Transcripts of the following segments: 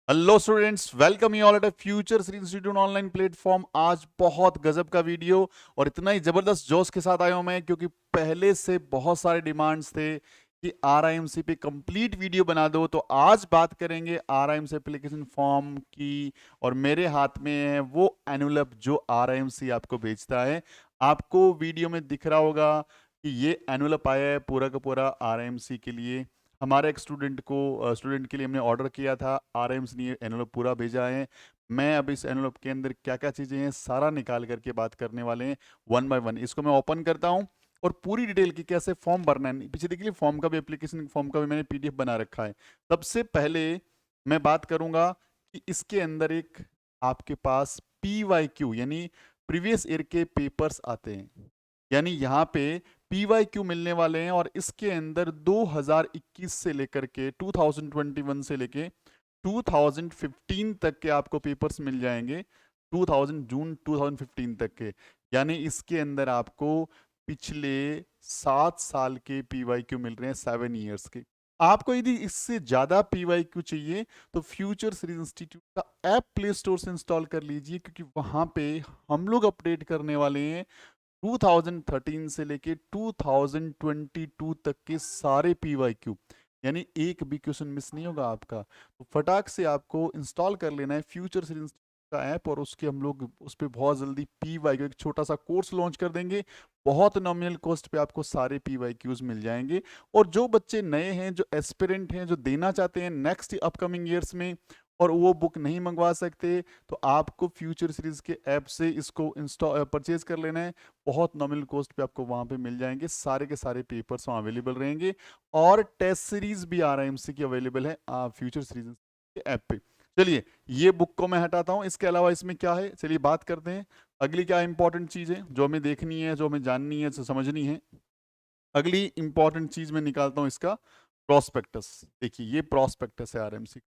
Hello students, welcome you all at a future institute online platform. आज बहुत गजब का वीडियो और इतना ही जबरदस्त जोश के साथ आया हूं मैं, क्योंकि पहले से बहुत सारे डिमांड्स थे कि आरआईएमसी पे कंप्लीट वीडियो बना दो। तो आज बात करेंगे आरआईएमसी एप्लीकेशन फॉर्म की। और मेरे हाथ में है वो एनवलप जो आरआईएमसी आपको भेजता है। आपको वीडियो में दिख रहा होगा कि ये एनवलप आया है पूरा का पूरा आरआईएमसी के लिए। हमारे एक स्टूडेंट के लिए हमने ऑर्डर किया था। आरएम्स ने एनवलप पूरा भेजा है। मैं अब इस एनवलप के अंदर क्या क्या चीज़ें हैं सारा निकाल करके बात करने वाले हैं, वन बाय वन। इसको मैं ओपन करता हूँ और पूरी डिटेल की कैसे फॉर्म भरना है, पीछे देखिए फॉर्म का भी, एप्लीकेशन फॉर्म का भी मैंने पीडीएफ बना रखा है। सबसे पहले मैं बात करूंगा कि इसके अंदर एक आपके पास PYQ यानी प्रीवियस ईयर के पेपर्स आते हैं। यानी यहाँ पे PYQ मिलने वाले हैं और इसके अंदर 2021 से लेकर के 2021 से लेके 2015 तक के आपको पेपर्स मिल जाएंगे। 2000 जून 2015 तक के। यानी इसके अंदर आपको पिछले 7 साल के PYQ मिल रहे हैं, 7 ईयर्स के। आपको यदि इससे ज्यादा PYQ चाहिए तो फ्यूचर सीरीज इंस्टीट्यूट का ऐप प्ले स्टोर से इंस्टॉल कर लीजिए, क्योंकि वहां पे हम लोग अपडेट करने वाले हैं 2013 से लेके 2022 तक के सारे PYQ। यानी एक भी क्वेश्चन मिस नहीं होगा आपका। तो फटाक से आपको इंस्टॉल कर लेना है फ्यूचर सीरीज का ऐप, और उसके हम लोग उस पर बहुत जल्दी PYQ एक छोटा सा कोर्स लॉन्च कर देंगे। बहुत नॉमिनल कॉस्ट पे आपको सारे PYQs मिल जाएंगे। और जो बच्चे नए हैं, जो एस्पिरेंट हैं, जो देना चाहते हैं नेक्स्ट अपकमिंग ईयर्स में, और वो बुक नहीं मंगवा सकते, तो आपको फ्यूचर सीरीज के ऐप से इसको इंस्टॉल परचेज कर लेना है। बहुत नॉमिनल कॉस्ट पे आपको वहां पे मिल जाएंगे, सारे के सारे पेपर्स वहां अवेलेबल रहेंगे। और टेस्ट सीरीज भी आरआईएमसी की अवेलेबल है फ्यूचर सीरीज के ऐप पे। चलिए, ये बुक को मैं हटाता हूँ। इसके अलावा इसमें क्या है, चलिए बात करते हैं। अगली क्या इंपॉर्टेंट चीज है जो हमें देखनी है, जो हमें जाननी है, जो समझनी है। अगली इंपॉर्टेंट चीज मैं निकालता हूँ इसका प्रोस्पेक्टस। देखिए, ये प्रोस्पेक्टस है आरएमसी।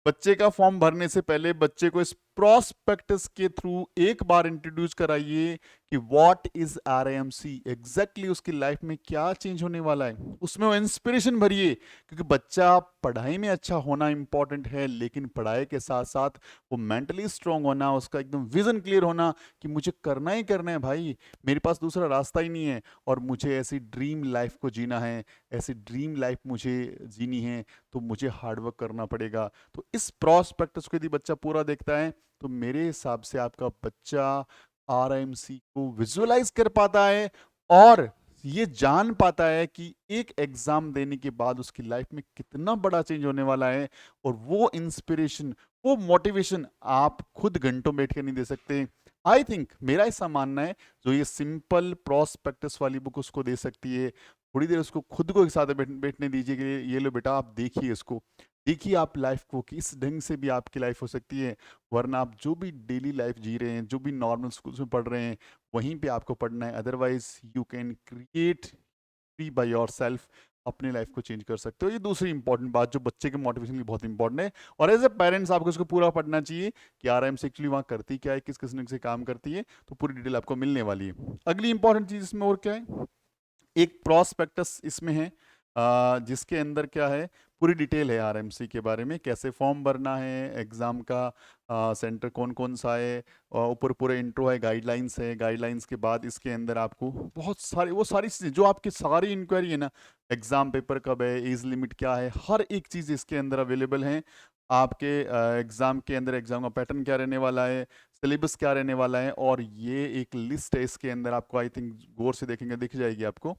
बच्चे का फॉर्म भरने से पहले बच्चे को इस प्रोस्पेक्टस के थ्रू एक बार इंट्रोड्यूस कराइए कि व्हाट इज आरएमसी, एग्जैक्टली उसकी लाइफ में क्या चेंज होने वाला है। उसमें वो इंस्पिरेशन भरिए, क्योंकि बच्चा पढ़ाई में अच्छा होना इंपॉर्टेंट है, लेकिन पढ़ाई के साथ साथ वो मेंटली स्ट्रांग होना, उसका एकदम विजन क्लियर होना कि मुझे करना ही करना है भाई, मेरे पास दूसरा रास्ता ही नहीं है, और मुझे ऐसी ड्रीम लाइफ को जीना है, ऐसी ड्रीम लाइफ मुझे जीनी है, तो मुझे हार्डवर्क करना पड़ेगा। तो इस प्रॉस्पेक्टस को यदि बच्चा पूरा देखता है तो मेरे हिसाब से आपका बच्चा आरएमसी को विजुअलाइज कर पाता है, और ये जान पाता है कि एक एग्जाम देने के बाद उसकी लाइफ में कितना बड़ा चेंज होने वाला है। और वो इंस्पिरेशन, वो मोटिवेशन आप खुद घंटों बैठ कर नहीं दे सकते। आई थिंक, मेरा ऐसा मानना है, जो ये सिंपल प्रॉस्पेक्टस वाली बुक उसको दे सकती है। थोड़ी देर उसको खुद को एक साथ बैठने दीजिए कि ये लो बेटा, आप देखिए इसको, देखिए आप लाइफ को किस ढंग से भी आपकी लाइफ हो सकती है। वरना आप जो भी डेली लाइफ जी रहे हैं, जो भी नॉर्मल स्कूल्स में पढ़ रहे हैं, वहीं पे आपको पढ़ना है। Otherwise you can create free by your self, अपने लाइफ को चेंज कर सकते हो। ये दूसरी इंपॉर्टेंट बात जो बच्चे के मोटिवेशन के लिए बहुत इंपॉर्टेंट है। और एज ए पेरेंट्स आपको इसको पूरा पढ़ना चाहिए कि आरएम से एक्चुअली वहाँ करती क्या है, किस किस्म से काम करती है। तो पूरी डिटेल आपको मिलने वाली है। अगली इंपॉर्टेंट चीज इसमें और क्या है, एक प्रॉस्पेक्टस इसमें है, जिसके अंदर क्या है, पूरी डिटेल है आरएमसी के बारे में, कैसे फॉर्म भरना है, एग्जाम का सेंटर कौन कौन सा है, ऊपर पूरे इंट्रो है, गाइडलाइंस है। गाइडलाइंस के बाद इसके अंदर आपको बहुत सारी, वो सारी चीज़ें जो आपकी सारी इंक्वायरी है ना, एग्जाम पेपर कब है, एज लिमिट क्या है, हर एक चीज़ इसके अंदर अवेलेबल है। आपके एग्जाम के अंदर एग्जाम का पैटर्न क्या रहने वाला है, सिलेबस क्या रहने वाला है, और ये एक लिस्ट है इसके अंदर। आपको आई थिंक गौर से देखेंगे दिख जाएगी आपको,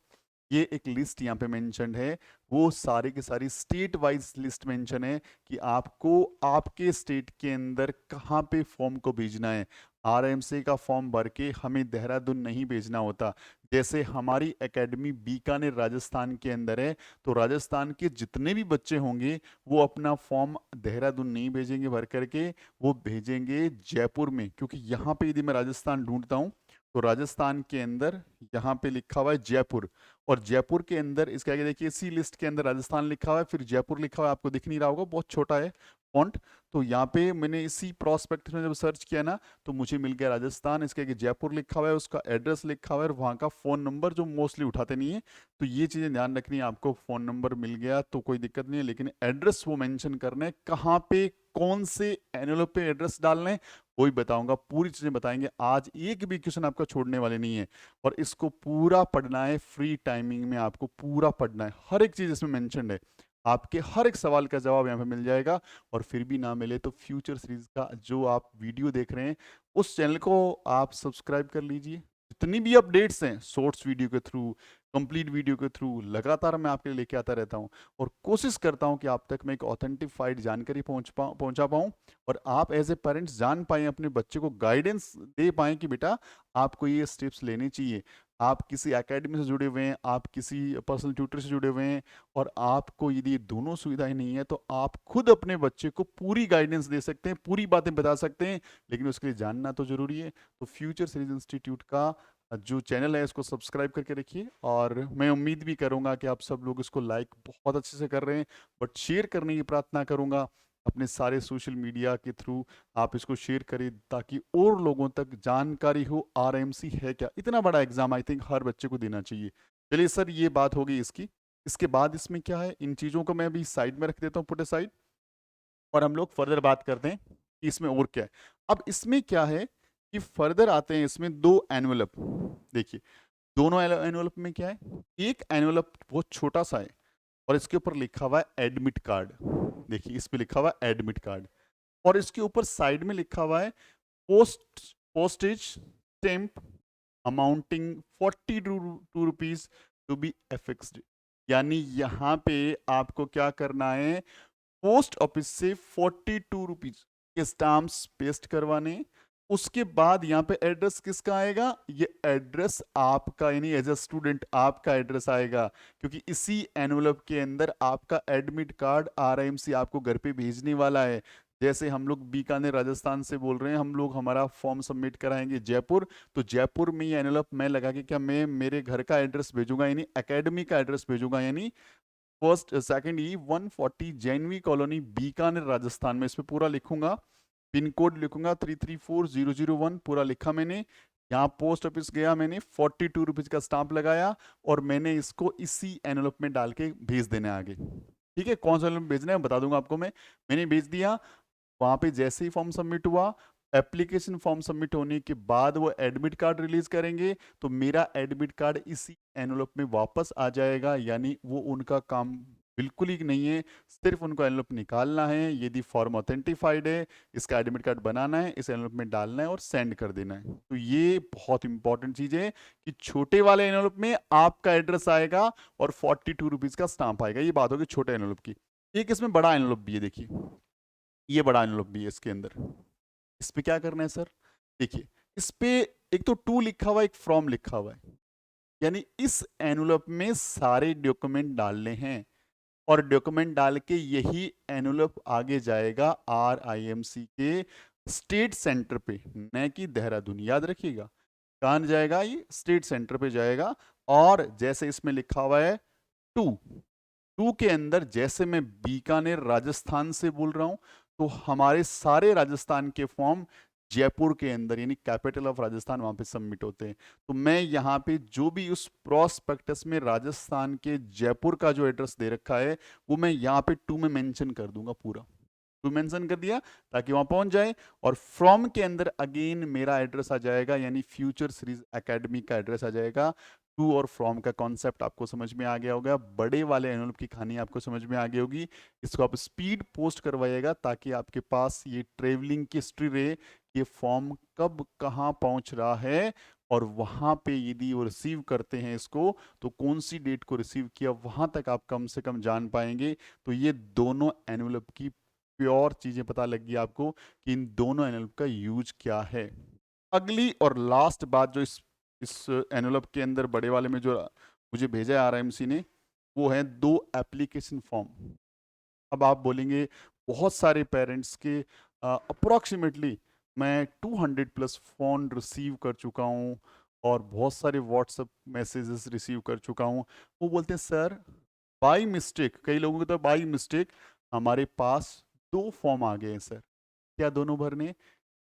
ये एक लिस्ट यहाँ पे मेंशन है। वो सारी की सारी स्टेट वाइज लिस्ट मेंशन है कि आपको आपके स्टेट के अंदर कहाँ पे फॉर्म को भेजना है। आरएमसी का फॉर्म भर के हमें देहरादून नहीं भेजना होता। जैसे हमारी एकेडमी बीकानेर राजस्थान के अंदर है, तो राजस्थान के जितने भी बच्चे होंगे वो अपना फॉर्म देहरादून नहीं भेजेंगे भर करके, वो भेजेंगे जयपुर में। क्योंकि यहाँ पे यदि मैं राजस्थान ढूंढता हूँ तो राजस्थान के अंदर यहाँ पे लिखा हुआ है जयपुर, और जयपुर के अंदर इसके आगे देखिए इसी लिस्ट के अंदर राजस्थान लिखा हुआ है, फिर जयपुर लिखा हुआ है। आपको दिख नहीं रहा होगा, बहुत छोटा है फॉन्ट। तो यहाँ पे मैंने इसी प्रोस्पेक्ट में जब सर्च किया ना, तो मुझे मिल गया राजस्थान, इसके आगे जयपुर लिखा हुआ है, उसका एड्रेस लिखा हुआ है, और वहाँ का फ़ोन नंबर जो मोस्टली उठाते नहीं है। तो ये चीज़ें ध्यान रखनी है। आपको फ़ोन नंबर मिल गया तो कोई दिक्कत नहीं है, लेकिन एड्रेस वो मेंशन करना है कहाँ पे कौन से एनवेलप पे एड्रेस डालना है वही बताऊंगा, पूरी चीजें बताएंगे आज, एक भी क्वेश्चन आपका छोड़ने वाले नहीं है। और इसको पूरा पढ़ना है, फ्री टाइमिंग में आपको पूरा पढ़ना है, हर एक चीज इसमें मेंशन है, आपके हर एक सवाल का जवाब यहाँ पे मिल जाएगा। और फिर भी ना मिले तो फ्यूचर सीरीज का जो आप वीडियो देख रहे हैं उस चैनल को आप सब्सक्राइब कर लीजिए। जितनी भी अपडेट्स हैं शॉर्ट्स वीडियो के थ्रू, कंप्लीट वीडियो के थ्रू, लगातार मैं आपके लिए लेके आता रहता हूं और कोशिश करता हूं कि आप तक मैं एक ऑथेंटिफाइड जानकारी पहुंचा पाऊं और आप एज ए पेरेंट्स जान पाएं, अपने बच्चे को गाइडेंस दे पाएं कि बेटा आपको ये स्टेप्स लेने चाहिए। आप किसी एकेडमी से जुड़े हुए हैं, आप किसी पर्सनल ट्यूटर से जुड़े हुए हैं और आपको यदि ये दोनों सुविधाएं नहीं है तो आप खुद अपने बच्चे को पूरी गाइडेंस दे सकते हैं, पूरी बातें बता सकते हैं, लेकिन उसके लिए जानना तो जरूरी है। तो फ्यूचर सीरीज इंस्टीट्यूट का जो चैनल है इसको सब्सक्राइब करके रखिए और मैं उम्मीद भी करूंगा कि आप सब लोग इसको लाइक बहुत अच्छे से कर रहे हैं, बट शेयर करने की प्रार्थना करूंगा अपने सारे सोशल मीडिया के थ्रू। आप इसको शेयर करें ताकि और लोगों तक जानकारी हो आरएमसी है क्या। इतना बड़ा एग्जाम आई थिंक हर बच्चे को देना चाहिए। चलिए सर, ये बात होगी इसकी। इसके बाद इसमें क्या है, इन चीज़ों को मैं अभी साइड में रख देता हूँ, पुट साइड, और हम लोग फर्दर बात करते हैं कि इसमें और क्या है। अब इसमें क्या है कि फर्दर आते हैं इसमें दो एनवलप। देखिए दोनों एनवलप में क्या है, एक एनवलप बहुत छोटा सा है और इसके ऊपर लिखा हुआ है एडमिट कार्ड। देखिए इस पे लिखा हुआ है एडमिट कार्ड और इसके ऊपर साइड में लिखा हुआ है postage stamp amounting 42 rupees to be affixed. यानी यहाँ पे आपको क्या करना है, पोस्ट ऑफिस से 42 रुपीज के स्टाम्प्स पेस्ट करवाने। उसके बाद यहाँ पे एड्रेस किसका आएगा, ये एड्रेस आपका, यानी एज अ स्टूडेंट आपका एड्रेस आएगा, क्योंकि इसी एनवलप के अंदर आपका एडमिट कार्ड आरआईएमसी आपको घर पे भेजने वाला है। जैसे हम लोग बीकानेर राजस्थान से बोल रहे हैं, हम लोग हमारा फॉर्म सबमिट कराएंगे जयपुर, तो जयपुर में ये एनवलप मैं लगा के क्या मैं मेरे घर का एड्रेस भेजूंगा, यानी एकेडमी का एड्रेस भेजूंगा, यानी फर्स्ट सेकंड ई 140 जैनवी कॉलोनी बीकानेर राजस्थान में। इस पे पूरा लिखूंगा, पिन कोड लिखूंगा 334001, पूरा लिखा मैंने। यहाँ पोस्ट ऑफिस गया, मैंने 42 रुपीज का स्टाम्प लगाया और मैंने इसको इसी एनवलप में डाल के भेज देना आगे। ठीक है, कौन सा एनवलप भेजना है बता दूंगा आपको मैंने भेज दिया। वहां पे जैसे ही फॉर्म सबमिट हुआ, एप्लीकेशन फॉर्म सबमिट होने के बाद वो एडमिट कार्ड रिलीज करेंगे, तो मेरा एडमिट कार्ड इसी एनवलप में वापस आ जाएगा। यानी वो उनका काम बिल्कुल ही नहीं है, सिर्फ उनको एनवलप निकालना है, यदि फॉर्म ऑथेंटिफाइड है, इसका एडमिट कार्ड बनाना है, इस एनवलप में डालना है और सेंड कर देना है। तो ये बहुत इंपॉर्टेंट चीज है कि छोटे वाले एनवलप में आपका एड्रेस आएगा और 42 रुपीज का स्टाम्प आएगा। ये बात होगी छोटे एनवलप की। एक इसमें बड़ा एनवलप भी है, देखिए ये बड़ा एनवलप भी है इसके अंदर। इस पे क्या करना है सर, देखिए इस पे एक तो टू लिखा हुआ है, एक फ्रॉम लिखा हुआ है, यानी इस एनवलप में सारे डॉक्यूमेंट डालने हैं और डॉक्यूमेंट डाल के यही एनवलप आगे जाएगा आरआईएमसी के स्टेट सेंटर पे, न कि देहरादून। याद रखिएगा कहाँ जाएगा, ये स्टेट सेंटर पे जाएगा। और जैसे इसमें लिखा हुआ है टू, टू के अंदर जैसे मैं बीकानेर राजस्थान से बोल रहा हूं, तो हमारे सारे राजस्थान के फॉर्म जयपुर के अंदर, यानी कैपिटल ऑफ राजस्थान, वहां पे सबमिट होते हैं। तो मैं यहाँ पे जो भी उस प्रोस्पेक्टस में राजस्थान के जयपुर का जो एड्रेस दे रखा है वो मैं यहाँ पे टू में मेंशन कर दूंगा, पूरा टू मेंशन कर दिया ताकि वहां पहुंच जाए। और फ्रॉम के अंदर अगेन मेरा एड्रेस आ जाएगा, यानी फ्यूचर सीरीज एकेडमी का एड्रेस आ जाएगा। टू और फ्रॉम का कॉन्सेप्ट आपको समझ में आ गया होगा, बड़े वाले एनवलप की कहानी आपको समझ में आ गई होगी। इसको आप स्पीड पोस्ट करवाइएगा ताकि आपके पास ये ट्रेवलिंग की हिस्ट्री रहे, ये फॉर्म कब कहाँ पहुंच रहा है, और वहां पे यदि वो रिसीव करते हैं इसको तो कौन सी डेट को रिसीव किया, वहां तक आप कम से कम जान पाएंगे। तो ये दोनों एनवलप की प्योर चीजें पता लग गई आपको कि इन दोनों एनवलप का यूज क्या है। अगली और लास्ट बात जो इस एनवलप के अंदर बड़े वाले में जो मुझे भेजा है आरएमसी ने, वो है दो एप्लीकेशन फॉर्म। अब आप बोलेंगे बहुत सारे पेरेंट्स के अप्रोक्सीमेटली मैं 200 प्लस फ़ोन रिसीव कर चुका हूँ और बहुत सारे व्हाट्सएप मैसेजेस रिसीव कर चुका हूँ। वो बोलते हैं सर बाई मिस्टेक, कई लोगों को तो बाई मिस्टेक हमारे पास दो फॉर्म आ गए हैं सर, क्या दोनों भरने?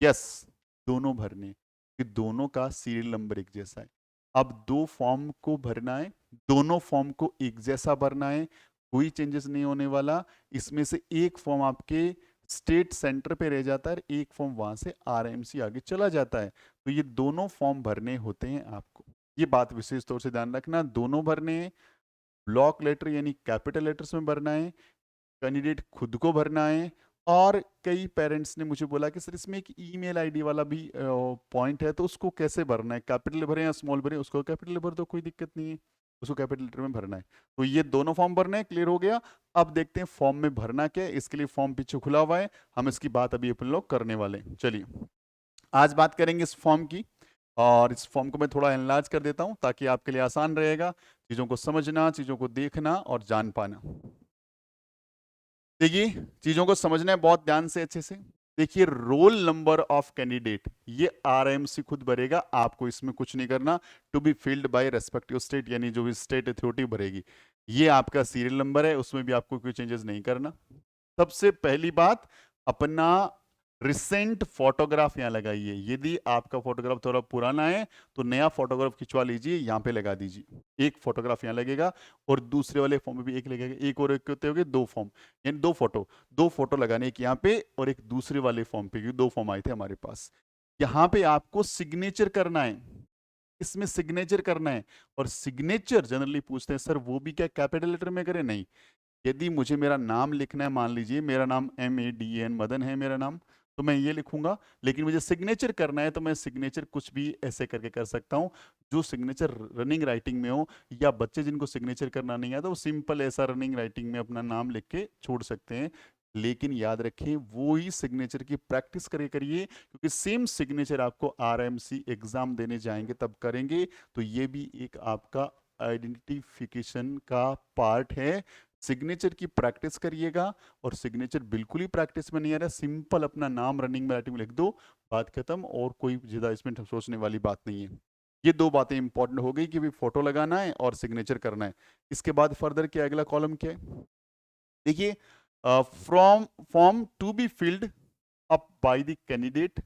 यस, दोनों भरने, कि दोनों का सीरियल नंबर एक जैसा है। अब दो फॉर्म को भरना है, दोनों फॉर्म को एक जैसा भरना है, कोई चेंजेस नहीं होने वाला। इसमें से एक फॉर्म आपके स्टेट सेंटर पे रह जाता है, एक फॉर्म वहां से आरएमसी आगे चला जाता है। तो ये दोनों फॉर्म भरने होते हैं आपको, ये बात विशेष तौर से ध्यान रखना, दोनों भरने हैं। ब्लॉक लेटर यानी कैपिटल लेटर्स में भरना है, कैंडिडेट खुद को भरना है। और कई पेरेंट्स ने मुझे बोला कि सर इसमें एक ईमेल आईडी वाला भी पॉइंट है, तो उसको कैसे भरना है, कैपिटल भरें या स्मॉल भरें, उसको कैपिटल भर दो, कोई दिक्कत नहीं है, उसको कैपिटल लेटर में भरना है। तो ये दोनों फॉर्म भरना है, क्लियर हो गया। अब देखते हैं फॉर्म में भरना क्या है, इसके लिए फॉर्म पीछे खुला हुआ है, हम इसकी बात अभी अपन लोग करने वाले हैं। चलिए आज बात करेंगे इस फॉर्म की, और इस फॉर्म को मैं थोड़ा एनलार्ज कर देता हूं ताकि आपके लिए आसान रहेगा चीज़ों को समझना, चीज़ों को देखना और जान पाना। देखिए चीज़ों को समझना है बहुत ध्यान से, अच्छे से देखिए। रोल नंबर ऑफ कैंडिडेट ये आरएमसी खुद भरेगा, आपको इसमें कुछ नहीं करना। To be filled by respective state, यानी जो भी स्टेट अथॉरिटी भरेगी। ये आपका सीरियल नंबर है, उसमें भी आपको कोई चेंजेस नहीं करना। सबसे पहली बात, अपना रिसेंट फोटोग्राफ यहाँ लगाइए। यदि आपका फोटोग्राफ थोड़ा पुराना है तो नया फोटोग्राफ खिंचवा लीजिए, यहाँ पे लगा दीजिए। एक फोटोग्राफ यहाँ लगेगा और दूसरे वाले फॉर्म में भी एक लगेगा। एक और एक होते होंगे दो फॉर्म, यानी दो फोटो लगाने, एक यहाँ पे और एक दूसरे वाले फॉर्म पे, क्योंकि दो फॉर्म आए थे हमारे पास। यहाँ पे आपको सिग्नेचर करना है, इसमें सिग्नेचर करना है। और सिग्नेचर जनरली पूछते हैं सर वो भी क्या कैपिटल लेटर में करें? नहीं। यदि मुझे मेरा नाम लिखना है, मान लीजिए मेरा नाम MADN मदन है मेरा नाम, तो मैं ये लिखूंगा। लेकिन मुझे सिग्नेचर करना है तो मैं सिग्नेचर कुछ भी ऐसे करके कर सकता हूँ जो सिग्नेचर रनिंग राइटिंग में हो, या बच्चे जिनको सिग्नेचर करना नहीं आता वो सिंपल ऐसा रनिंग राइटिंग में अपना नाम लिख के छोड़ सकते हैं। लेकिन याद रखें वो ही सिग्नेचर की प्रैक्टिस करिए, क्योंकि सेम सिग्नेचर आपको आरएमसी एग्जाम देने जाएंगे तब करेंगे। तो ये भी एक आपका आइडेंटिफिकेशन का पार्ट है। सिग्नेचर की प्रैक्टिस करिएगा, और सिग्नेचर बिल्कुल ही प्रैक्टिस में नहीं आ रहा, सिंपल अपना नाम रनिंग में राइटिंग में लिख दो, बात खत्म। और कोई ज्यादा इसमें सोचने वाली बात नहीं है। ये दो बातें इंपॉर्टेंट हो गई कि भी फोटो लगाना है और सिग्नेचर करना है। इसके बाद फर्दर क्या, अगला कॉलम क्या है देखिए, from form to be filled up by the candidate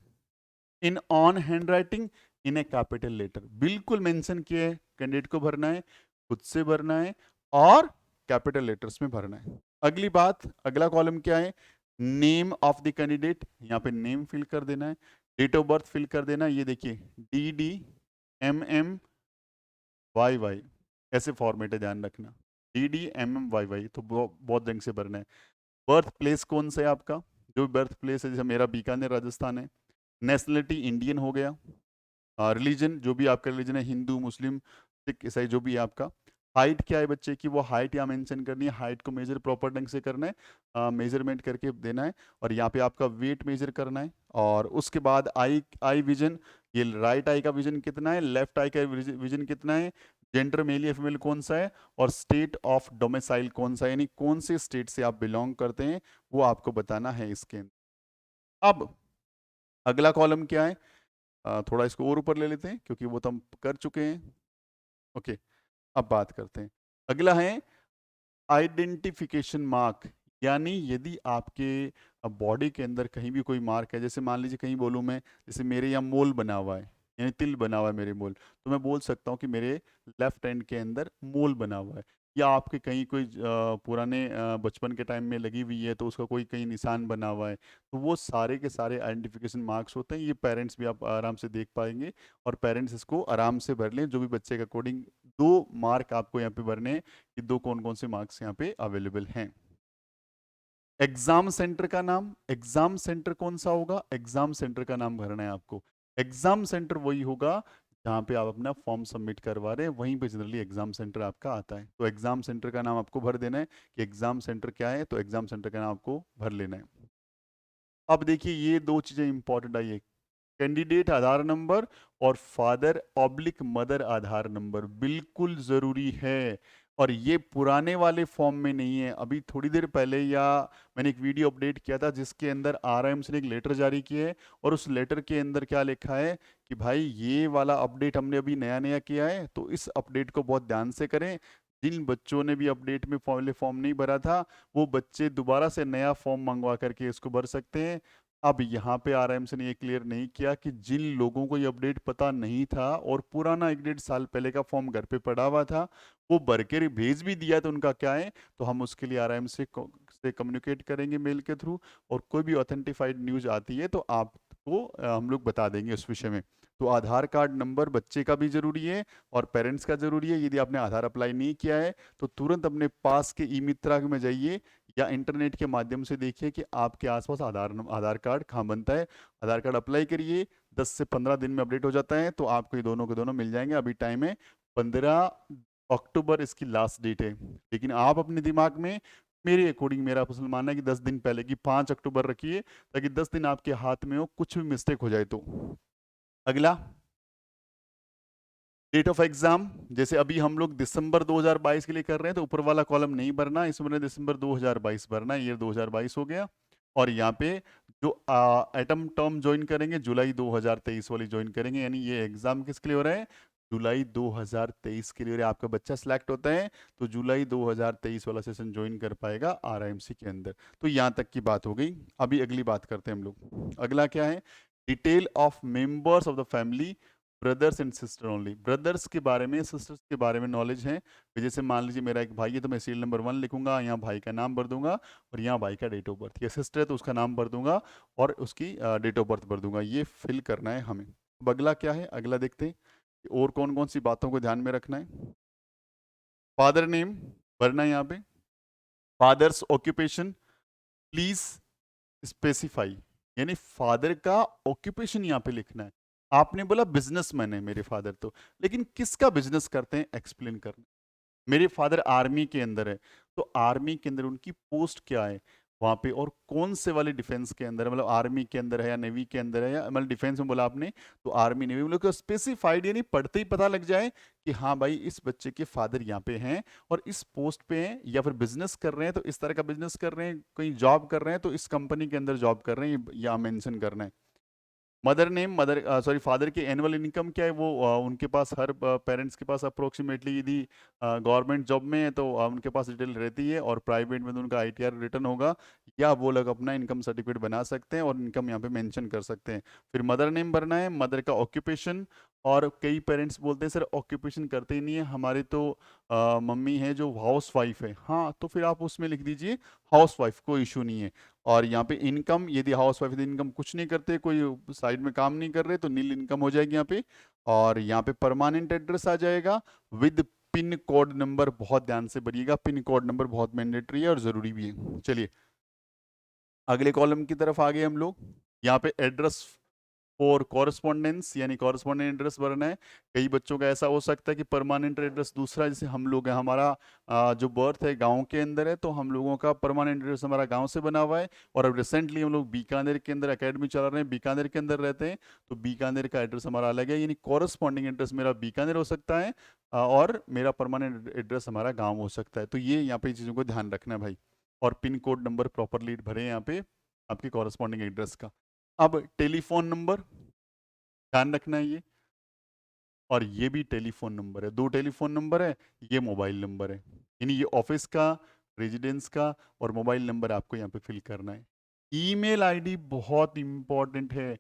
in own handwriting in a capital letter. बिल्कुल मेंशन किया है, कैंडिडेट को भरना है, खुद से भरना है और कैपिटल लेटर्स में भरना है। अगली बात, अगला कॉलम क्या है, नेम ऑफ द कैंडिडेट, यहाँ पे नेम फिल कर देना है, डेट ऑफ बर्थ फिल कर देना है। ये देखिए DDMMYY ऐसे फॉर्मेट है, ध्यान रखना। DDMMYY तो बहुत ढंग से भरना है। बर्थ प्लेस कौन सा है आपका, जो बर्थ प्लेस है, जैसे मेरा बीकानेर राजस्थान है। नेशनलिटी इंडियन हो गया। रिलीजन जो भी आपका रिलीजन है, हिंदू मुस्लिम सिख ईसाई जो भी है आपका। हाइट क्या है बच्चे की, वो हाइट यहाँ मेंशन करनी है, हाइट को मेजर प्रॉपर ढंग से करना है, मेजरमेंट करके देना है। और यहाँ पे आपका वेट मेजर करना है। और उसके बाद आई आई विजन, ये राइट आई का विजन कितना है, लेफ्ट आई का विजन कितना है, जेंडर मेल या फीमेल कौन सा है, और स्टेट ऑफ डोमिसाइल कौन सा है, यानी कौन से स्टेट से आप बिलोंग करते हैं वो आपको बताना है इसके अंदर। अब अगला कॉलम क्या है, थोड़ा इसको और ऊपर ले लेते हैं क्योंकि वो तो हम कर चुके हैं। ओके, अब बात करते हैं। अगला है आइडेंटिफिकेशन मार्क, यानी यदि आपके बॉडी के अंदर कहीं भी कोई मार्क है, जैसे मान लीजिए कहीं बोलूँ मैं, जैसे मेरे यहाँ मोल बना हुआ है, यानी तिल बना हुआ है मेरे मोल, तो मैं बोल सकता हूँ कि मेरे लेफ्ट हैंड के अंदर मोल बना हुआ है। या आपके कहीं कोई पुराने बचपन के टाइम में लगी हुई है तो उसका कोई कहीं निशान बना हुआ है, तो वो सारे के सारे आइडेंटिफिकेशन मार्क्स होते हैं। ये पेरेंट्स भी आप आराम से देख पाएंगे, और पेरेंट्स इसको आराम से भर लें, जो भी बच्चे के अकॉर्डिंग। दो मार्क आपको यहाँ पे भरने हैं कि दो कौन कौन से मार्क्स यहाँ पे अवेलेबल हैं। एग्जाम सेंटर का नाम, एग्जाम सेंटर कौन सा होगा, एग्जाम सेंटर का नाम भरना है आपको। एग्जाम सेंटर वही होगा जहाँ पे आप अपना फॉर्म सबमिट करवा रहे हैं, वहीं पे जनरली एग्जाम सेंटर आपका आता है। तो एग्जाम सेंटर का नाम आपको भर देना है कि एग्जाम सेंटर क्या है, तो एग्जाम सेंटर का नाम आपको भर लेना है। अब देखिए ये दो चीजें इंपॉर्टेंट आई है, कैंडिडेट आधार नंबर और फादर ऑब्लिक मदर आधार नंबर, बिल्कुल जरूरी है। और ये पुराने वाले फॉर्म में नहीं है। अभी थोड़ी देर पहले या मैंने एक वीडियो अपडेट किया था जिसके अंदर आरएमसी ने एक लेटर जारी किया है, और उस लेटर के अंदर क्या लिखा है कि भाई ये वाला अपडेट हमने अभी नया नया किया है, तो इस अपडेट को बहुत ध्यान से करें। जिन बच्चों ने भी अपडेट में पहले फॉर्म नहीं भरा था, वो बच्चे दोबारा से नया फॉर्म मंगवा करके इसको भर सकते हैं। अब यहाँ पे आरएमसी ने ये क्लियर नहीं किया कि जिन लोगों को ये अपडेट पता नहीं था और पुराना 1 1.5 साल पहले का फॉर्म घर पे पड़ा हुआ था, वो भर के भेज भी दिया, तो उनका क्या है, तो हम उसके लिए आरएमसी उससे कम्युनिकेट करेंगे मेल के थ्रू, और कोई भी ऑथेंटिफाइड न्यूज़ आती है तो आपको हम लोग बता देंगे उस विषय में। तो आधार कार्ड नंबर बच्चे का भी ज़रूरी है और पेरेंट्स का ज़रूरी है। यदि आपने आधार अप्लाई नहीं किया है तो तुरंत अपने पास के ई मित्रा में जाइए या इंटरनेट के माध्यम से देखिए कि आपके आसपास आधार कार्ड कहाँ बनता है। आधार कार्ड अप्लाई करिए, 10 से 15 दिन में अपडेट हो जाता है, तो आपको ये दोनों के दोनों मिल जाएंगे। अभी टाइम है, 15 अक्टूबर इसकी लास्ट डेट है। लेकिन आप अपने दिमाग में, मेरे अकॉर्डिंग मेरा पर्सनल मानना है कि 10 दिन पहले की 5 अक्टूबर रखिए, ताकि 10 दिन आपके हाथ में हो, कुछ भी मिस्टेक हो जाए तो। अगला, डेट ऑफ एग्जाम। जैसे अभी हम लोग दिसंबर 2022 के लिए कर रहे हैं तो ऊपर वाला कॉलम नहीं भरना, इसमें दिसंबर 2022 भरना है, ईयर 2022 हो गया। और यहाँ पे जो एटम टर्म ज्वाइन करेंगे जुलाई 2023 वाली ज्वाइन करेंगे, यानी ये एग्जाम किसके लिए हो रहा है, जुलाई 2023 के लिए हो रहा है। आपका बच्चा सिलेक्ट होता है तो जुलाई 2023 वाला सेशन ज्वाइन कर पाएगा आरआईएमसी के अंदर। तो यहाँ तक की बात हो गई। अभी अगली बात करते हैं हम लोग। अगला क्या है, detail of members of the family, brothers and sister only. Brothers के बारे में, सिस्टर्स के बारे में नॉलेज है। तो जैसे मान लीजिए मेरा एक भाई है तो मैं सीरियल नंबर 1 लिखूंगा, यहाँ भाई का नाम भर दूंगा और यहाँ भाई का डेट ऑफ बर्थ। या सिस्टर है तो उसका नाम भर दूंगा और उसकी डेट ऑफ बर्थ भर दूंगा। ये फिल करना है हमें। अब अगला क्या है, अगला देखते हैं कि और कौन कौन सी बातों को ध्यान में रखना है। फादर नेम भरना है यहाँ पे। फादर्स ऑक्यूपेशन प्लीज स्पेसिफाई, यानी फादर का ऑक्यूपेशन यहाँ पे लिखना है। आपने बोला बिजनेसमैन है मेरे फादर, तो लेकिन किसका बिजनेस करते हैं एक्सप्लेन करना। मेरे फादर आर्मी के अंदर है, तो आर्मी के अंदर उनकी पोस्ट क्या है वहां पे, और कौन से वाले डिफेंस के अंदर है, मतलब आर्मी के अंदर है या नेवी के अंदर है, या मतलब डिफेंस में बोला आपने तो आर्मी नेवी, मतलब को स्पेसिफाइड, यानी पढ़ते ही पता लग जाए कि हाँ भाई इस बच्चे के फादर यहाँ पे हैं और इस पोस्ट पे हैं, या फिर बिजनेस कर रहे हैं तो इस तरह का बिजनेस कर रहे हैं, कहीं जॉब कर रहे हैं तो इस कंपनी के अंदर जॉब कर रहे हैं, या मेंशन करना है। Mother name, mother sorry father की एनुअल इनकम क्या है, वो उनके पास हर पेरेंट्स के पास अप्रोक्सीमेटली, यदि गवर्नमेंट जॉब में है तो उनके पास डिटेल रहती है, और प्राइवेट में तो उनका आईटीआर रिटर्न होगा, या वो लोग अपना इनकम सर्टिफिकेट बना सकते हैं और इनकम यहाँ पे मेंशन कर सकते हैं। फिर मदर नेम भरना है, मदर का ऑक्यूपेशन। और कई पेरेंट्स बोलते हैं सर ऑक्यूपेशन करते ही नहीं है हमारे तो, मम्मी है जो हाउस वाइफ है, हाँ तो फिर आप उसमें लिख दीजिए हाउस वाइफ, कोई इशू नहीं है। और यहाँ पे इनकम, यदि हाउस वाइफ इनकम कुछ नहीं करते, कोई साइड में काम नहीं कर रहे, तो नील इनकम हो जाएगी यहाँ पे। और यहाँ पे परमानेंट एड्रेस आ जाएगा विद पिन कोड नंबर। बहुत ध्यान से भरिएगा, पिन कोड नंबर बहुत मैंडेटरी है और जरूरी भी है। चलिए अगले कॉलम की तरफ आ गए हम लोग। यहाँ पे एड्रेस और कॉरस्पॉन्डेंस, यानी कॉरस्पॉन्डेंट एड्रेस भरना है। कई बच्चों का ऐसा हो सकता है कि परमानेंट एड्रेस दूसरा, जैसे हम लोग हैं, हमारा जो बर्थ है गांव के अंदर है, तो हम लोगों का परमानेंट एड्रेस हमारा गांव से बना हुआ है। और अब रिसेंटली हम लोग बीकानेर के अंदर एकेडमी चला रहे हैं, बीकानेर के अंदर रहते हैं, तो बीकानेर का एड्रेस हमारा अलग है, यानी कॉरस्पॉन्डिंग एड्रेस मेरा बीकानेर हो सकता है और मेरा परमानेंट एड्रेस हमारा गाँव हो सकता है। तो ये यहाँ पे चीज़ों को ध्यान रखना है भाई। और पिन कोड नंबर प्रॉपरली भरें यहाँ पे आपके कॉरस्पॉन्डिंग एड्रेस का। अब टेलीफोन नंबर ध्यान रखना है ये, और ये भी टेलीफोन नंबर है, 2 टेलीफोन नंबर है, ये मोबाइल नंबर है, यानी ये ऑफिस का, रेजिडेंस का, और मोबाइल नंबर आपको यहाँ पे फिल करना है। ईमेल आईडी बहुत इंपॉर्टेंट है,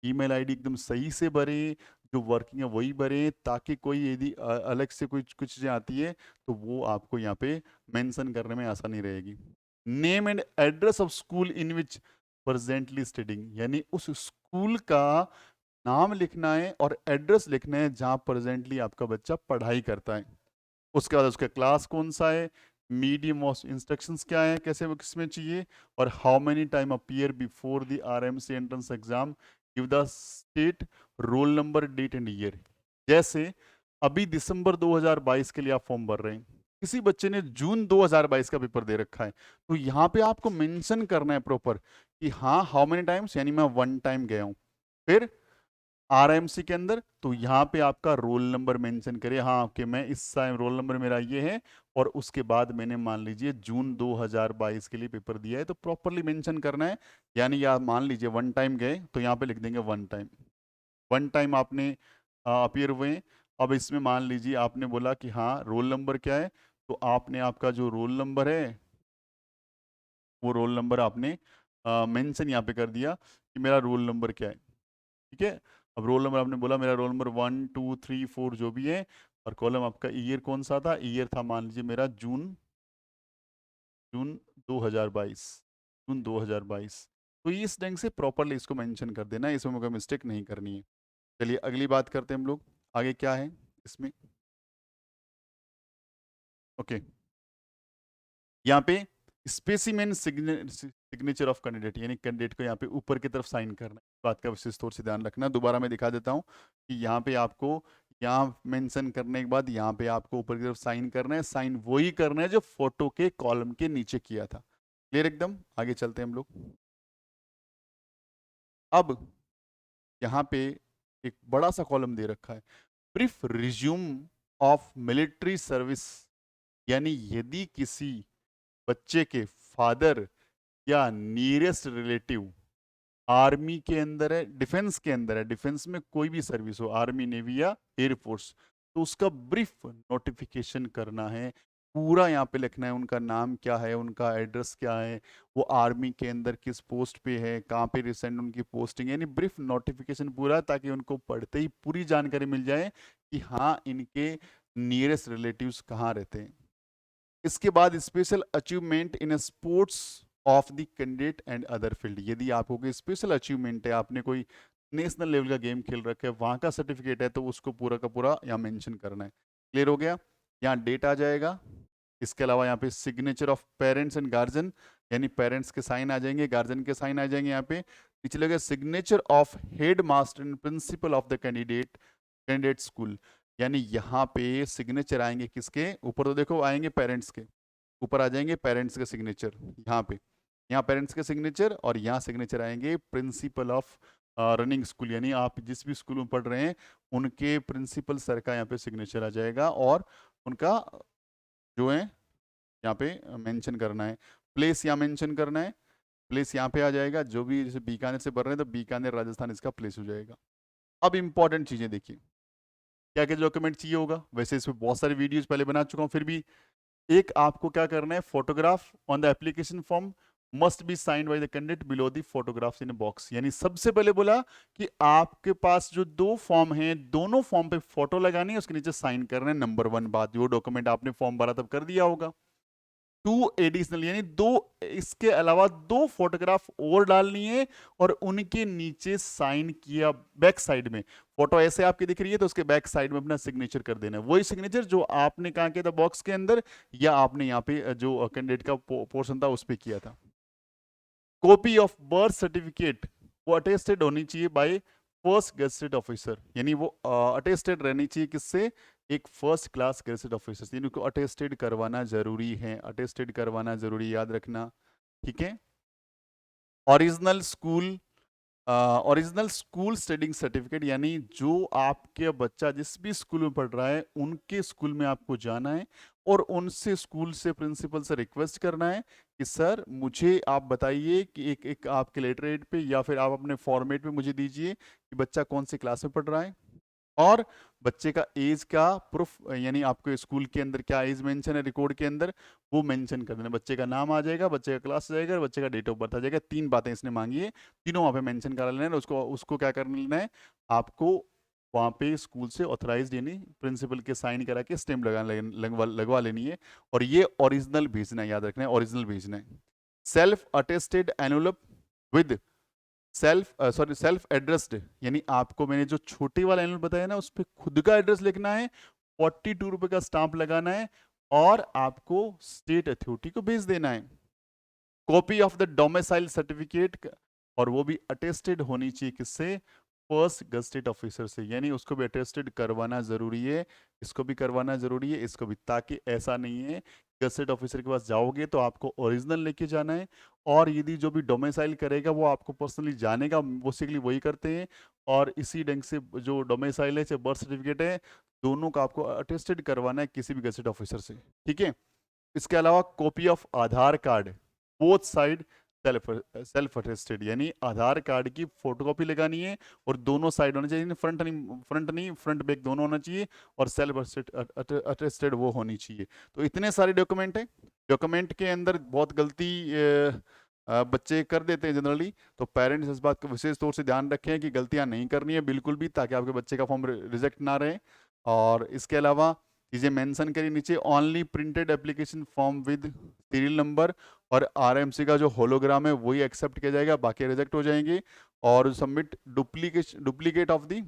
ईमेल आईडी एकदम सही से भरें, जो वर्किंग है वही भरें, ताकि कोई यदि अलग से कुछ कुछ चीज़ें आती है तो वो आपको यहाँ पे मेंशन करने में आसानी रहेगी। Name and address of school in which presently studying, यानी उस स्कूल का नाम लिखना है और एड्रेस लिखना है जहाँ प्रेजेंटली आपका बच्चा पढ़ाई करता है। उसके बाद उसका क्लास कौन सा है, मीडियम ऑफ इंस्ट्रक्शंस क्या है, कैसे वो किसमें चाहिए, और how many time appear before the RMC entrance exam, give the state, roll number, date and year. जैसे अभी दिसंबर 2022 के लिए आप फॉर्म भर रहे हैं, किसी बच्चे ने जून 2022 का पेपर दे रखा है, तो यहाँ पे आपको मेंशन करना है प्रॉपर कि हाँ हाउ मेनी टाइम्स, यानी मैं 1 टाइम गया हूँ। फिर आरएमसी के अंदर तो यहाँ पे आपका रोल नंबर मेंशन करिए, हाँ कि मैं इस टाइम रोल नंबर मेरा ये है, और उसके बाद मैंने मान लीजिए जून 2022 के लिए पेपर दिया है, तो प्रॉपरली मेंशन करना है। यानी आप मान लीजिए 1 टाइम गए तो यहाँ पे लिख देंगे 1 टाइम, 1 टाइम आपने अपीयर हुए हैं। अब इसमें मान लीजिए आपने बोला कि हाँ रोल नंबर क्या है, तो आपने आपका जो रोल नंबर है वो रोल नंबर आपने मेंशन यहाँ पे कर दिया कि मेरा रोल नंबर क्या है। ठीक है, अब रोल नंबर आपने बोला मेरा रोल नंबर 1 2 3 4 जो भी है, और कॉलम आपका ईयर कौन सा था, ईयर था मान लीजिए मेरा जून जून 2022, जून 2022। तो ये इस ढंग से प्रॉपरली इसको मेंशन कर देना, इसमें कोई मिस्टेक नहीं करनी है। चलिए अगली बात करते हैं हम लोग, आगे क्या है इसमें। ओके, यहाँ पे स्पेसिमेन सिग्नेचर ऑफ कैंडिडेट, यानी कैंडिडेट को यहाँ पे ऊपर की तरफ साइन करना है। बात का विशेष तौर से ध्यान रखना। दोबारा मैं दिखा देता हूँ कि यहाँ पे आपको यहाँ मेंशन करने के बाद यहाँ पे आपको ऊपर की तरफ साइन करना है। साइन वही करना है जो फोटो के कॉलम के नीचे किया था। क्लियर एकदम। आगे चलते हैं हम लोग। अब यहाँ पे एक बड़ा सा कॉलम दे रखा है, brief resume of military service, यानी यदि किसी बच्चे के फादर या नियरेस्ट रिलेटिव आर्मी के अंदर है, डिफेंस के अंदर है, डिफेंस में कोई भी सर्विस हो, आर्मी, नेवी या एयरफोर्स, तो उसका ब्रीफ नोटिफिकेशन करना है। पूरा यहाँ पे लिखना है, उनका नाम क्या है, उनका एड्रेस क्या है, वो आर्मी के अंदर किस पोस्ट पे है, कहाँ पे रिसेंट उनकी पोस्टिंग है, यानी ब्रीफ नोटिफिकेशन पूरा, ताकि उनको पढ़ते ही पूरी जानकारी मिल जाए कि हाँ इनके नियरेस्ट रिलेटिव्स कहाँ रहते हैं। इसके बाद special achievement in sports of the candidate and other field, यदि आपको कोई स्पेशल अचीवमेंट है, आपने कोई नेशनल लेवल का गेम खेल रखा है, वहां का सर्टिफिकेट है, तो उसको पूरा का पूरा यहाँ मेंशन करना है। क्लियर हो गया। यहाँ डेट आ जाएगा। इसके अलावा यहाँ पे signature of parents and guardian, यानी पेरेंट्स के साइन आ जाएंगे, गार्जियन के साइन आ जाएंगे। यहाँ पे नीचे लगे signature of head master and principle of the candidate school, यानी यहाँ पे सिग्नेचर आएंगे किसके ऊपर, तो देखो आएंगे पेरेंट्स के ऊपर, आ जाएंगे पेरेंट्स के सिग्नेचर यहाँ पे, यहाँ पेरेंट्स के सिग्नेचर, और यहाँ सिग्नेचर आएंगे प्रिंसिपल ऑफ रनिंग स्कूल, यानी आप जिस भी स्कूल में पढ़ रहे हैं उनके प्रिंसिपल सर का यहाँ पे सिग्नेचर आ जाएगा, और उनका जो है यहाँ पे मेंशन करना है। प्लेस यहाँ मेंशन करना है, प्लेस यहाँ पे आ जाएगा। जो भी जैसे बीकानेर से पढ़ रहे हैं तो बीकानेर राजस्थान इसका प्लेस हो जाएगा। अब इंपॉर्टेंट चीजें देखिए, क्या क्या डॉक्यूमेंट चाहिए होगा। वैसे इसमें बहुत सारी वीडियोस पहले बना चुका हूँ, फिर भी एक आपको क्या करना है, photograph on the application form must be signed by the candidate below the photographs in box, यानी सबसे पहले बोला कि आपके पास जो दो फॉर्म हैं, दोनों फॉर्म पे फोटो लगानी है, उसके नीचे साइन करना है। नंबर 1 बात, जो डॉक्यूमेंट आपने फॉर्म भरा तब कर दिया होगा। 2 एडिशनल, यानी दो, इसके अलावा 2 फोटोग्राफ और डालनी है, और उनके नीचे साइन किया बैक साइड में, फोटो ऐसे आपकी दिख रही है तो उसके बैक साइड में अपना सिग्नेचर कर देना है, वही सिग्नेचर जो आपने कहा किया था बॉक्स के अंदर, या आपने यहाँ पे जो कैंडिडेट का पोर्शन था उस पर किया था। कॉपी ऑफ बर्थ सर्टिफिकेट वो अटेस्टेड होनी चाहिए बाय फर्स्ट गेजेटेड ऑफिसर, यानी वो अटेस्टेड रहनी चाहिए किससे, एक फर्स्ट क्लास गेजेटेड ऑफिसर, यानी उनको अटेस्टेड करवाना जरूरी है, अटेस्टेड करवाना जरूरी, याद रखना। ठीक है। Original school original school studying certificate, यानी जो आपके बच्चा जिस भी स्कूल में पढ़ रहा है उनके स्कूल में आपको जाना है, और उनसे स्कूल से प्रिंसिपल से रिक्वेस्ट करना है कि सर मुझे आप बताइए कि एक आपके लेटरेट पे या फिर आप अपने फॉर्मेट में मुझे दीजिए कि बच्चा कौन सी क्लास में पढ़ रहा है, और बच्चे का एज का प्रूफ, यानी आपके स्कूल के अंदर क्या एज मेंशन है रिकॉर्ड के अंदर, वो मेंशन कर देना। बच्चे का नाम आ जाएगा, बच्चे का क्लास आ जाएगा, और बच्चे का डेट ऑफ बर्थ आ जाएगा। 3 बातें इसने मांगी है, तीनों वहाँ पे मेंशन करा लेना है। उसको उसको क्या कर लेना है, आपको वहाँ पे स्कूल से ऑथराइज्ड, यानी प्रिंसिपल के साइन करा के स्टैम्प लगवा लेनी है, और ये ओरिजिनल भेजना है, याद रखना है ओरिजिनल भेजना है। Self attested envelope with self addressed, यानी आपको मैंने जो छोटे वाला एनवलप बताया ना, उस पर खुद का एड्रेस लिखना है, 42 रुपए का स्टाम्प लगाना है, और आपको स्टेट अथॉरिटी को भेज देना है। Copy of the domicile certificate, और वो भी अटेस्टेड होनी चाहिए किससे, फर्स्ट गजेटेड ऑफिसर से, यानी उसको भी अटेस्टेड करवाना जरूरी है, इसको भी करवाना जरूरी है, इसको भी, ताकि ऐसा नहीं है गजेटेड ऑफिसर के पास जाओगे तो आपको ओरिजिनल लेके जाना है, और यदि जो भी डोमिसाइल करेगा वो आपको पर्सनली जानेगा, बेसिकली वही करते हैं, और इसी ढंग से जो डोमिसाइल है चाहे बर्थ सर्टिफिकेट है, दोनों का आपको अटेस्टेड करवाना है किसी भी गजेटेड ऑफिसर से। ठीक है। इसके अलावा copy of Aadhaar card, both side self attested, यानी आधार कार्ड की फोटोकॉपी लगानी है, और दोनों साइड होना चाहिए, फ्रंट नहीं फ्रंट बैक दोनों होना चाहिए, और सेल्फ अटेस्टेड वो होनी चाहिए। तो इतने सारे डॉक्यूमेंट हैं। डॉक्यूमेंट के अंदर बहुत गलती बच्चे कर देते हैं जनरली, तो पेरेंट्स इस बात का विशेष तौर से ध्यान रखें कि गलतियां नहीं करनी है बिल्कुल भी, ताकि आपके बच्चे का फॉर्म रिजेक्ट ना रहे। और इसके अलावा चीजें मेंशन करी नीचे, only printed application form with serial number, और आरएमसी का जो होलोग्राम है वही एक्सेप्ट किया जाएगा, बाकी रिजेक्ट हो जाएंगे। और submit duplicate of the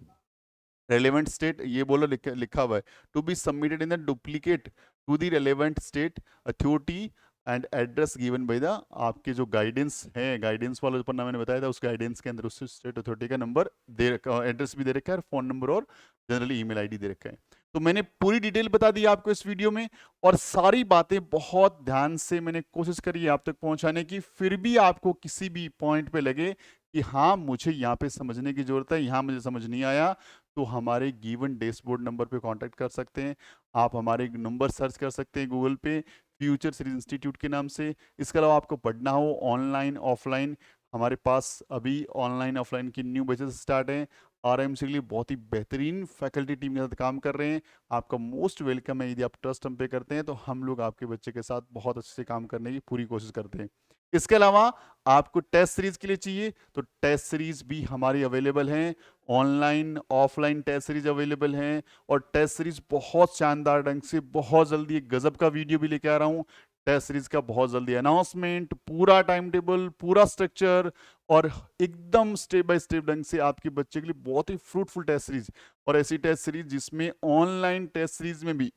relevant state, ये बोलो लिखा हुआ है, to be submitted in the duplicate to the relevant state authority and address given by the, आपके जो गाइडेंस है, गाइडेंस वाला जो पन्ना मैंने बताया था उस गाइडेंस के अंदर उस स्टेट अथॉरिटी का नंबर दे रखा, एड्रेस भी दे रखा है, और फोन नंबर और जनरली ईमेल आईडी दे रखा है। तो मैंने पूरी डिटेल बता दी आपको इस वीडियो में, और सारी बातें बहुत ध्यान से मैंने कोशिश करी है आप तक पहुंचाने की। फिर भी आपको किसी भी पॉइंट पे लगे कि हाँ मुझे यहाँ पे समझने की जरूरत है, यहाँ मुझे समझ नहीं आया, तो हमारे गिवन डैशबोर्ड नंबर पे कांटेक्ट कर सकते हैं आप। हमारे नंबर सर्च कर सकते हैं गूगल पे फ्यूचर सीरीज इंस्टीट्यूट के नाम से। इसके अलावा आपको पढ़ना हो ऑनलाइन ऑफलाइन, हमारे पास अभी ऑनलाइन ऑफलाइन की न्यू बैचेस स्टार्ट हैं। आरएमसी के लिए बहुत ही बेहतरीन फैकल्टी टीम के साथ काम कर रहे हैं। आपका मोस्ट वेलकम है, यदि आप ट्रस्ट हम पे करते हैं तो हम लोग आपके बच्चे के साथ बहुत अच्छे से काम करने की पूरी कोशिश करते हैं। इसके अलावा आपको टेस्ट सीरीज के लिए चाहिए तो टेस्ट सीरीज भी हमारी अवेलेबल हैं, online offline test series available हैं। और टेस्ट सीरीज बहुत शानदार ढंग से बहुत जल्दी एक गजब का वीडियो भी लेके आ रहा हूँ। टेस्ट सीरीज का बहुत जल्दी अनाउंसमेंट, पूरा टाइम टेबल, पूरा स्ट्रक्चर, और एकदम स्टेप बाय स्टेप ढंग से आपके बच्चे के लिए बहुत ही फ्रूटफुल टेस्ट सीरीज। और ऐसी टेस्ट सीरीज जिसमें ऑनलाइन टेस्ट सीरीज में भी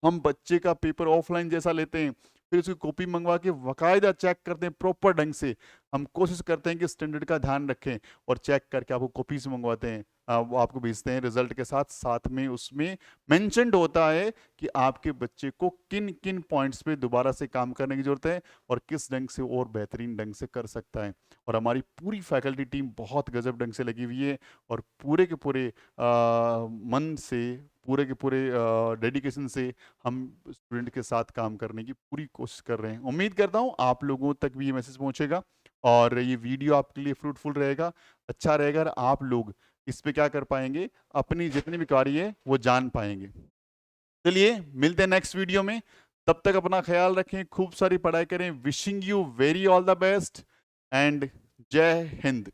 हम बच्चे का पेपर ऑफलाइन जैसा लेते हैं, फिर उसकी कॉपी मंगवा के बाकायदा चेक करते हैं प्रॉपर ढंग से। हम कोशिश करते हैं कि स्टैंडर्ड का ध्यान रखें और चेक करके आपको कॉपी से मंगवाते हैं, वो आपको भेजते हैं रिजल्ट के साथ। साथ में उसमें मेंशन्ड होता है कि आपके बच्चे को किन किन पॉइंट्स पे दोबारा से काम करने की जरूरत है और किस ढंग से और बेहतरीन ढंग से कर सकता है। और हमारी पूरी फैकल्टी टीम बहुत गजब ढंग से लगी हुई है और पूरे के पूरे मन से, पूरे के पूरे डेडिकेशन से हम स्टूडेंट के साथ काम करने की पूरी कोशिश कर रहे हैं। उम्मीद करता हूँ आप लोगों तक भी ये मैसेज पहुंचेगा और ये वीडियो आपके लिए फ्रूटफुल रहेगा, अच्छा रहेगा, और आप लोग इस पे क्या कर पाएंगे, अपनी जितनी भी कार्य है वो जान पाएंगे। चलिए मिलते हैं नेक्स्ट वीडियो में, तब तक अपना ख्याल रखें, खूब सारी पढ़ाई करें। Wishing you very all the best and जय हिंद।